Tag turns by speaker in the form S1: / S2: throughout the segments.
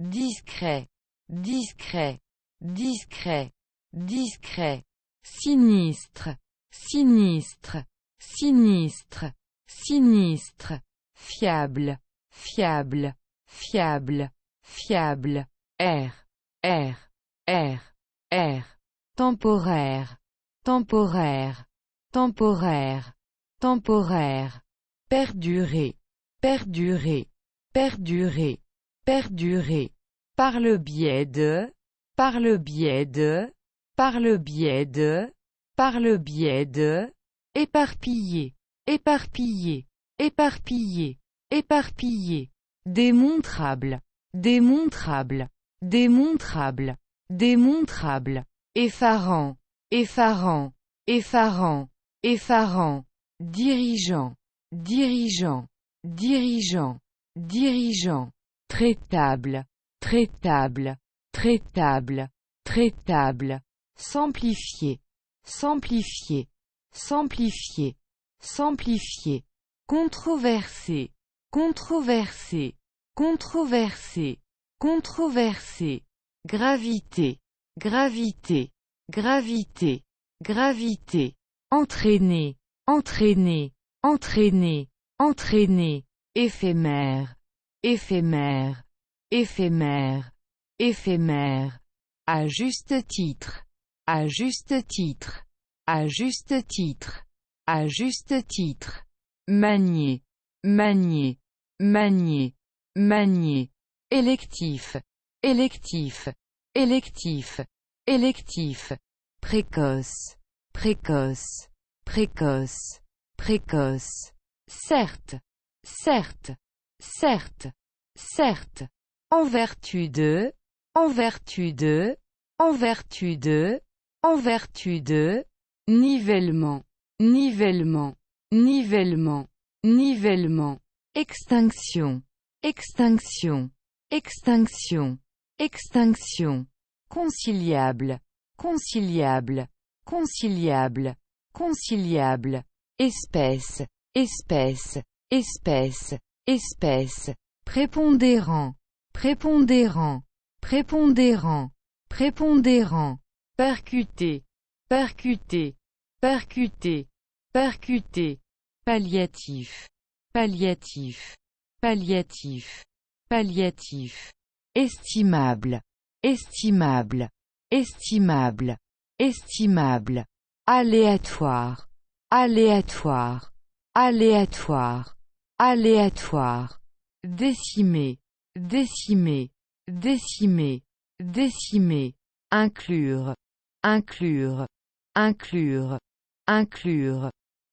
S1: discret, discret, discret, discret, sinistre, sinistre, sinistre, sinistre, fiable, fiable, fiable, fiable, air, air, air, air, temporaire, temporaire, temporaire, temporaire, perdurer, perdurer, perdurer, perdurer, par le biais de, par le biais de, par le biais de, par le biais de, éparpillé, éparpillé, éparpillé, éparpillé, démontrable, démontrable, démontrable, démontrable, effarant, effarant, effarant, effarant, dirigeant, dirigeant, dirigeant, dirigeant, traitable, traitable, traitable, traitable, s'amplifier, s'amplifier, s'amplifier, s'amplifier, controversé, controversé, controversé, controversé, gravité, gravité, gravité, gravité, entraîner, entraîner, entraîner, entraîner, éphémère, éphémère, éphémère, éphémère, à juste titre, à juste titre, à juste titre, à juste titre, manier, manier, manier, manier, électif, électif, électif, électif, précoce, précoce, précoce, précoce, certes, certes, certes, certes, en vertu de, en vertu de, en vertu de, en vertu de, nivellement, nivellement, nivellement, nivellement, extinction, extinction, extinction, extinction, conciliable, conciliable, conciliable, conciliable, espèce, espèce, espèce, espèce, prépondérant, prépondérant, prépondérant, prépondérant, percuté, percuté, percuté, percuté, palliatif, palliatif, palliatif, palliatif, estimable, estimable, estimable, estimable, aléatoire, aléatoire, aléatoire, aléatoire, décimer, décimer, décimer, décimer, inclure, inclure, inclure, inclure,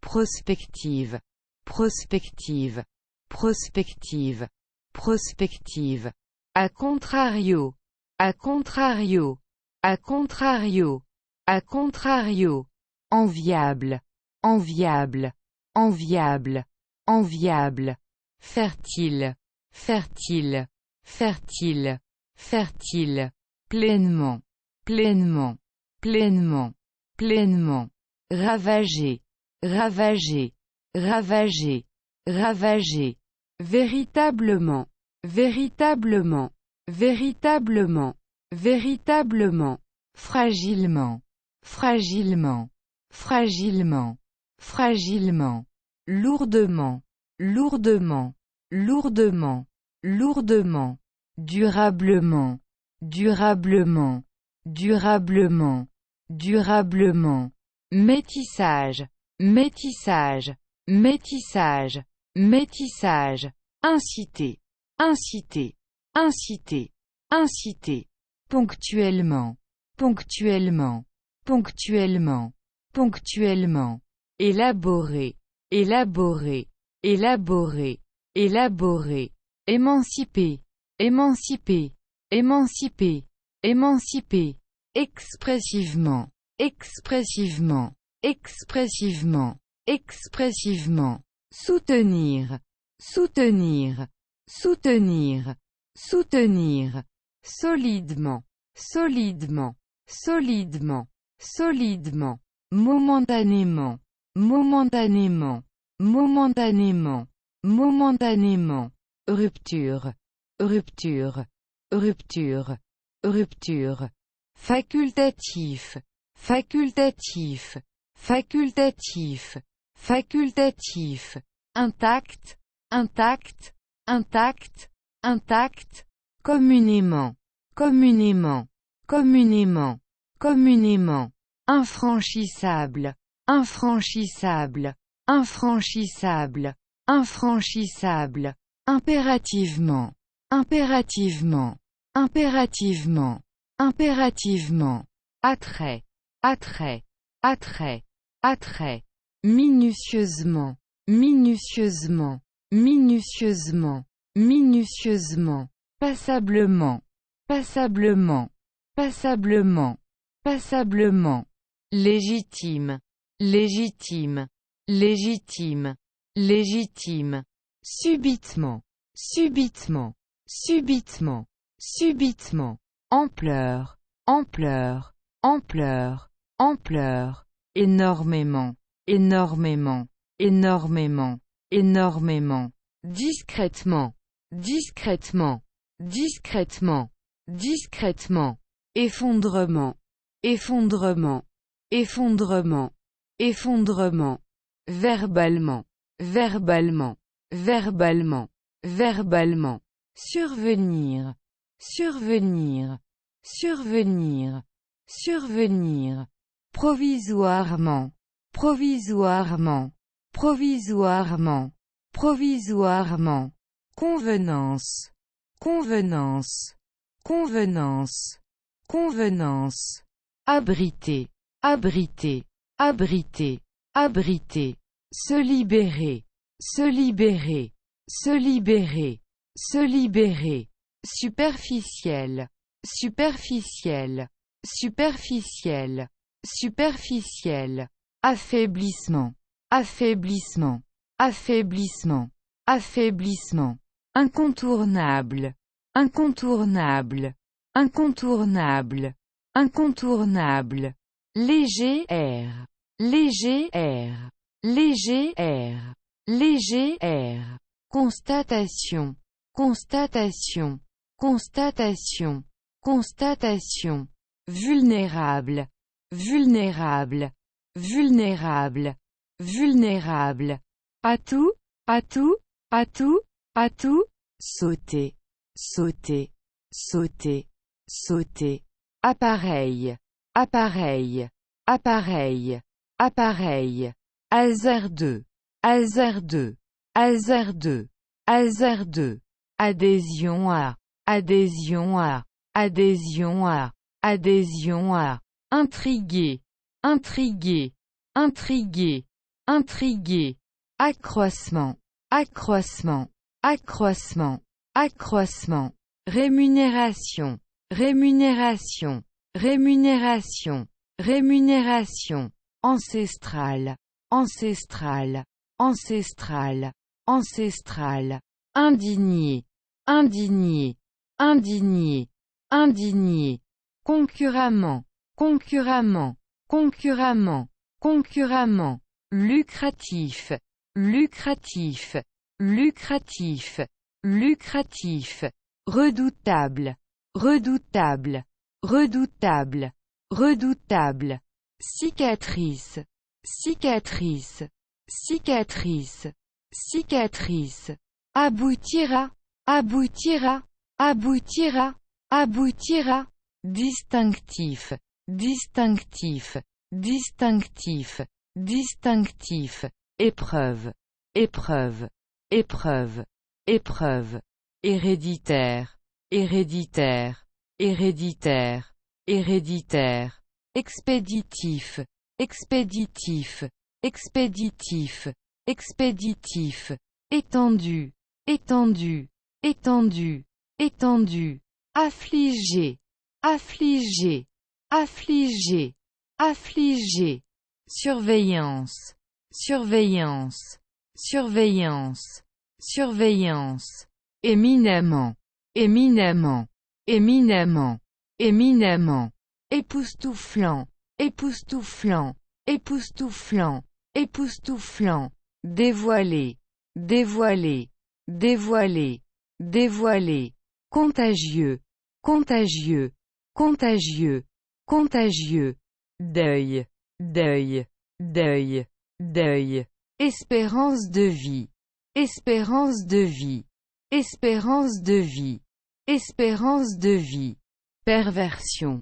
S1: prospective, prospective, prospective, prospective, à contrario, à contrario, à contrario, à contrario, enviable, enviable, enviable, enviable, fertile, fertile, fertile, fertile, pleinement, pleinement, pleinement, pleinement, ravagé, ravagé, ravagé, ravagé, véritablement, véritablement, véritablement, véritablement, fragilement, fragilement, fragilement, fragilement, lourdement, lourdement, lourdement, lourdement, durablement, durablement, durablement, durablement, métissage, métissage, métissage, métissage, inciter, inciter, inciter, inciter, ponctuellement, ponctuellement, ponctuellement, ponctuellement, élaborer, élaborer, élaborer, élaborer, émanciper, émanciper, émanciper, émanciper, expressivement, expressivement, expressivement, expressivement, soutenir, soutenir, soutenir, soutenir, solidement, solidement, solidement, solidement, momentanément, momentanément, momentanément, momentanément, rupture, rupture, rupture, rupture, facultatif, facultatif, facultatif, facultatif, intact, intact, intact, intact, communément, communément, communément, communément, infranchissable, infranchissable, infranchissable, infranchissable, impérativement, impérativement, impérativement, impérativement, attrait, attrait, attrait, attrait, minutieusement, minutieusement, minutieusement, minutieusement, passablement, passablement, passablement, passablement, légitime, légitime, légitime, légitime, subitement, subitement, subitement, subitement, ampleur, ampleur, ampleur, ampleur, énormément, énormément, énormément, énormément, discrètement, discrètement, discrètement, discrètement, effondrement, effondrement, effondrement, effondrement, verbalement, verbalement, verbalement, verbalement, survenir, survenir, survenir, survenir, provisoirement, provisoirement, provisoirement, provisoirement, convenance, convenance, convenance, convenance, abriter, abriter, abriter, abriter, se libérer, se libérer, se libérer, se libérer, superficiel, superficiel, superficiel, superficiel, affaiblissement, affaiblissement, affaiblissement, affaiblissement, incontournable, incontournable, incontournable, incontournable, léger air, léger air, léger air, léger air, constatation, constatation, constatation, constatation, vulnérable, vulnérable, vulnérable, vulnérable, atout, atout, atout, atout, sauter, sauter, sauter, sauter, appareil, appareil, appareil, appareil, hasardeux, hasardeux, hasardeux, hasardeux, adhésion à, adhésion à, adhésion à, adhésion à, intrigué, intrigué, intrigué, intrigué, accroissement, accroissement, accroissement, accroissement, rémunération, rémunération, rémunération, rémunération, ancestrale, ancestrale, ancestrale, ancestrale, indigné, indigné, indigné, indigné, concurremment, concurremment, concurremment, concurremment, lucratif, lucratif, lucratif, lucratif, redoutable, redoutable, redoutable, redoutable, cicatrice, cicatrice, cicatrice, cicatrice, aboutira, aboutira, aboutira, aboutira, distinctif, distinctif, distinctif, distinctif, épreuve, épreuve, épreuve, épreuve, héréditaire, héréditaire, héréditaire, héréditaire, expéditif, expéditif, expéditif, expéditif, étendu, étendu, étendu, étendu, affligé, affligé, affligé, affligé, surveillance, surveillance, surveillance, surveillance, éminemment, éminemment, éminemment, éminemment, époustouflant, époustouflant, époustouflant, époustouflant, dévoilé, dévoilé, dévoilé, dévoilé, contagieux, contagieux, contagieux, contagieux, deuil, deuil, deuil, deuil, espérance de vie, espérance de vie, espérance de vie, espérance de vie, perversion,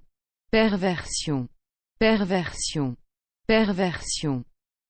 S1: perversion, perversion, perversion,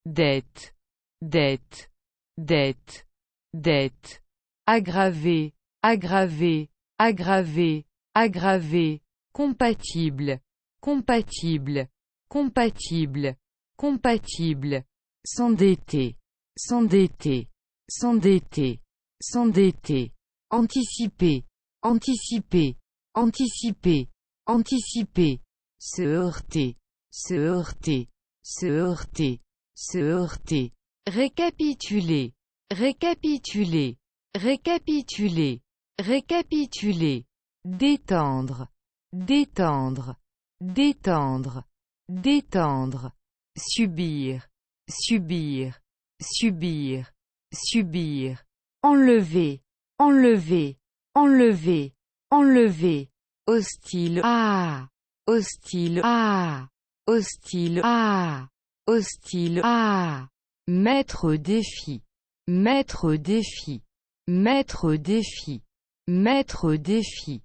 S1: dette, dette, dette, dette, aggravé, aggravé, aggravé, aggravé, compatible, compatible, compatible, compatible, s'endetter, s'endetter, s'endetter, s'endetter, anticiper, anticiper, anticiper, anticiper, se heurter, se heurter, se heurter, se heurter, récapituler, récapituler, récapituler, récapituler, détendre, détendre, détendre, détendre, subir, subir, subir, subir, enlever, enlever, enlever, enlever, hostile hostile hostile hostile mettre au défi, mettre au défi, mettre au défi, mettre au défi,